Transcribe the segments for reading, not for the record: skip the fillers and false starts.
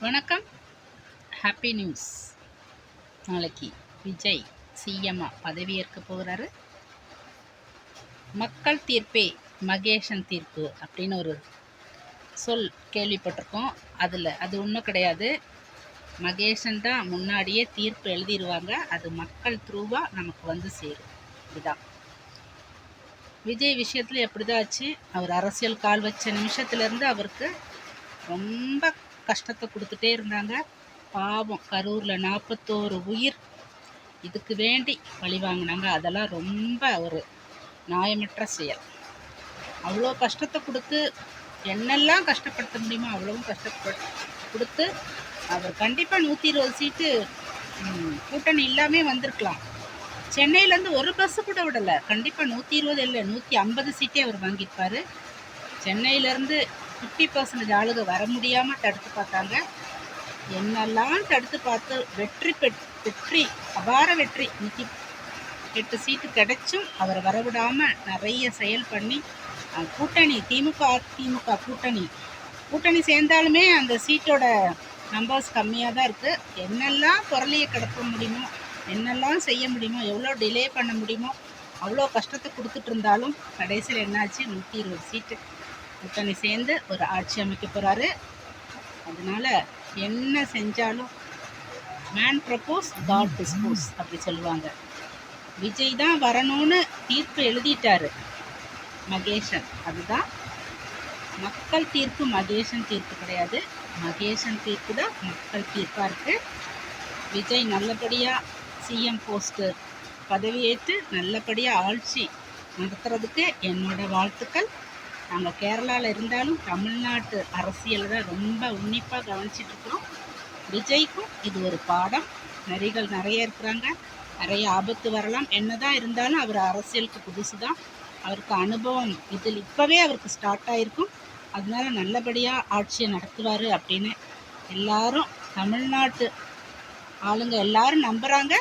வணக்கம். Happy news. நாளைக்கு விஜய் சிஎம்மா பதவியேற்க போகிறாரு. மக்கள் தீர்ப்பே மகேஷன் தீர்ப்பு அப்படின்னு ஒரு சொல் கேள்விப்பட்டிருக்கோம். அது ஒன்றும் கிடையாது. மகேஷன் தான் முன்னாடியே தீர்ப்பு எழுதிடுவாங்க. அது மக்கள் த்ரூவாக நமக்கு வந்து சேரும். இதுதான் விஜய் விஷயத்தில் எப்படி தான் ஆச்சு. அவர் அரசியல் கால் வச்ச நிமிஷத்துலேருந்து அவருக்கு ரொம்ப கஷ்டத்தை கொடுத்துட்டே இருந்தாங்க. பாவம், கரூரில் 41 உயிர் இதுக்கு வேண்டி பழி வாங்கினாங்க. அதெல்லாம் ரொம்ப ஒரு நியாயமற்ற செயல். அவ்வளோ கஷ்டத்தை கொடுத்து என்னெல்லாம் கஷ்டப்படுத்த முடியுமோ அவ்வளவும் கஷ்டப்பட்டு கொடுத்து அவர் கண்டிப்பாக 120 சீட்டு கூட்டணி இல்லாமல் வந்திருக்கலாம். சென்னையிலேருந்து ஒரு பஸ்ஸு கூட விடலை. கண்டிப்பாக 120 இல்லை 150 சீட்டே அவர் வாங்கியிருப்பார். சென்னையிலேருந்து 50% ஆளுக வர முடியாமல் தடுத்து பார்த்தாங்க. என்னெல்லாம் தடுத்து பார்த்து வெற்றி அபார வெற்றி 108 சீட்டு கிடைச்சும் அவரை வரவிடாமல் நிறைய செயல் பண்ணி கூட்டணி அதிமுக கூட்டணி சேர்ந்தாலுமே அந்த சீட்டோட நம்பர்ஸ் கம்மியாக தான் இருக்குது. என்னெல்லாம் பொருளையை கிடப்ப முடியுமோ, என்னெல்லாம் செய்ய முடியுமோ, எவ்வளோ டிலே பண்ண முடியுமோ அவ்வளோ கஷ்டத்தை கொடுத்துட்டு இருந்தாலும் கடைசியில் என்னாச்சு, 120 சீட்டு கூட்டணி சேர்ந்து ஒரு ஆட்சி அமைக்க போகிறாரு. அதனால் என்ன செஞ்சாலும் மேன் ப்ரப்போஸ் காட் டிஸ்போஸ் அப்படி சொல்லுவாங்க. விஜய் தான் வரணும்னு தீர்ப்பு எழுதிட்டாரு மகேஷன். அதுதான் மக்கள் தீர்ப்பு. மகேஷன் தீர்ப்பு கிடையாது. மகேஷன் தீர்ப்பு தான் மக்கள் தீர்ப்பாக இருக்குது. விஜய் நல்லபடியாக சிஎம் போஸ்ட்டு பதவியேற்று நல்லபடியாக ஆட்சி நடத்துறதுக்கு என்னோட வாழ்த்துக்கள். நாங்கள் கேரளாவில் இருந்தாலும் தமிழ்நாட்டு அரசியல் தான் ரொம்ப உன்னிப்பாக கவனிச்சிட்ருக்குறோம். விஜய்க்கும் இது ஒரு பாடம். நரிகள் நிறைய இருக்கிறாங்க, நிறைய ஆபத்து வரலாம். என்னதான் இருந்தாலும் அவர் அரசியலுக்கு புதுசு தான். அவருக்கு அனுபவம் இதில் இப்போவே அவருக்கு ஸ்டார்ட் ஆகிருக்கும். அதனால நல்லபடியாக ஆட்சியை நடத்துவார் அப்படின்னு எல்லாரும், தமிழ்நாட்டு ஆளுங்க எல்லாரும் நம்புகிறாங்க.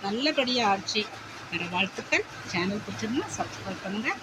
நல்லபடியாக ஆட்சி வர வாழ்த்துக்கள். சேனல் பிடிச்சிருந்தா சப்ஸ்கிரைப் பண்ணுங்கள்.